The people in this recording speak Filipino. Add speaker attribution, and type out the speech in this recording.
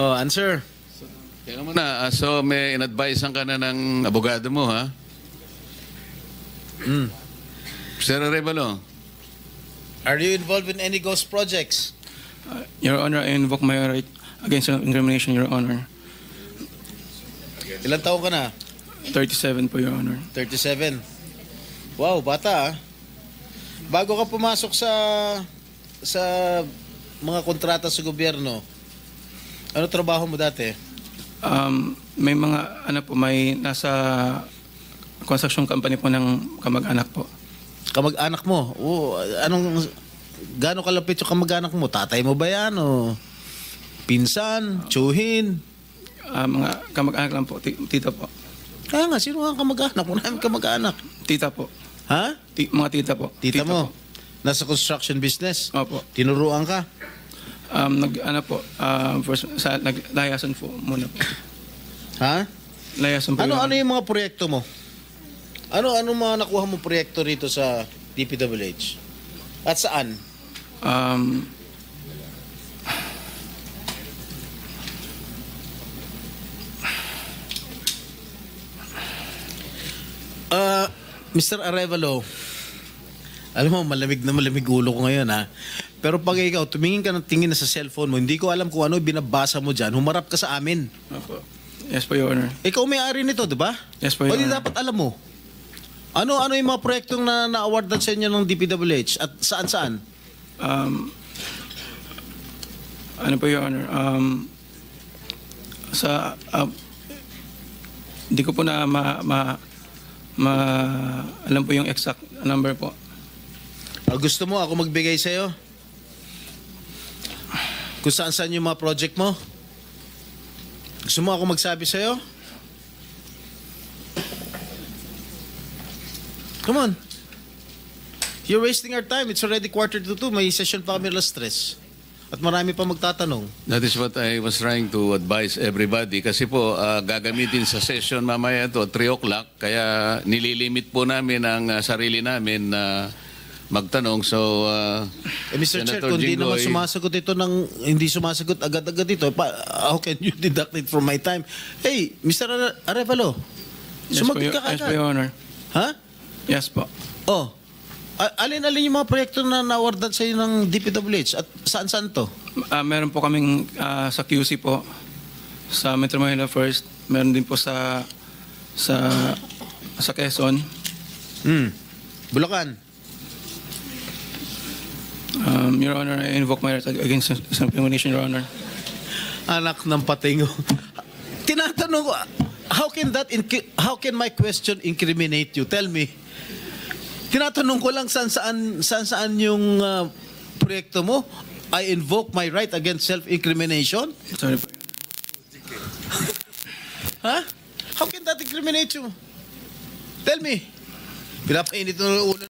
Speaker 1: Oh, answer.
Speaker 2: Kaya naman na, so may in-advisean ka na ng abogado mo, ha? Mr. Arevalo,
Speaker 1: Are you involved in any ghost projects?
Speaker 3: Your Honor, I invoke my right against self-incrimination, Your Honor.
Speaker 1: Ilang taon ka na?
Speaker 3: 37 po, Your Honor.
Speaker 1: 37. Wow, bata ah. Bago ka pumasok sa mga kontrata sa gobyerno, ano trabaho mo dati?
Speaker 3: May mga, may nasa construction company po ng kamag-anak po.
Speaker 1: Kamag-anak mo? Gaano kalapit yung kamag-anak mo? Tatay mo ba yan? O pinsan? Tsuhin?
Speaker 3: Mga kamag-anak lang po, tita po.
Speaker 1: Kaya nga, sino nga kamag-anak? Wala namin kamag-anak.
Speaker 3: Tita po.
Speaker 1: Ha?
Speaker 3: Mga tita po.
Speaker 1: Tita mo?
Speaker 3: Po.
Speaker 1: Nasa construction business?
Speaker 3: Opo.
Speaker 1: Tinuruan ka?
Speaker 3: Naglayasan po muna po.
Speaker 1: Ha?
Speaker 3: Layasan po.
Speaker 1: Ano yung mga proyekto mo? Ano mga nakuha mo proyekto rito sa DPWH? At saan? Mr. Arevalo, alam mo, malamig na malamig ulo ko ngayon ha. Pero pag ikaw, tumingin ka ng tingin na sa cellphone mo, hindi ko alam kung ano binabasa mo dyan, humarap ka sa amin.
Speaker 3: Opo. Yes po, Your Honor.
Speaker 1: Ikaw may-ari nito, di ba?
Speaker 3: Yes po, Your
Speaker 1: O di
Speaker 3: Honor.
Speaker 1: dapat alam mo. Ano yung mga proyektong na-awardan sa inyo ng DPWH at saan-saan?
Speaker 3: Ano po, Your Honor? Hindi ko po na alam po yung exact number po.
Speaker 1: Gusto mo ako magbigay sa'yo? Kung saan-saan yung mga project mo? Gusto mo ako magsabi sa'yo? Come on. You're wasting our time. It's already 1:45. May session pa kami alas 3. At marami pa magtatanong.
Speaker 2: that is what I was trying to advise everybody. Kasi po, gagamitin sa session mamaya to 3 o'clock. Kaya nililimit po namin ang sarili namin na magtanong. So,
Speaker 1: Mr. Chair,
Speaker 2: Senator
Speaker 1: kung di naman
Speaker 2: Jinggoy,
Speaker 1: sumasagot ito hindi sumasagot agad-agad ito, how can you deduct it from my time? Hey, Mr. Arevalo,
Speaker 3: Yes po,
Speaker 1: sumagot ka
Speaker 3: Yes po,
Speaker 1: agad.
Speaker 3: Your Honor.
Speaker 1: Ha?
Speaker 3: Yes po.
Speaker 1: Oh, alin-alin yung mga proyekto na na-awardan sa iyo ng DPWH at saan-saan to?
Speaker 3: Meron po kaming sa QC po, sa Metro Manila First. Meron din po sa Quezon.
Speaker 1: Bulacan.
Speaker 3: Your Honor, I invoke my right against self-incrimination, Your Honor.
Speaker 1: Anak ng patingo. Tinatanong ko, how can my question incriminate you? Tell me. Tinatanong ko lang saan yung proyekto mo. I invoke my right against self-incrimination?
Speaker 3: Sorry po.
Speaker 1: Ha? How can that incriminate you? Tell me. Pinapainit ng ulo.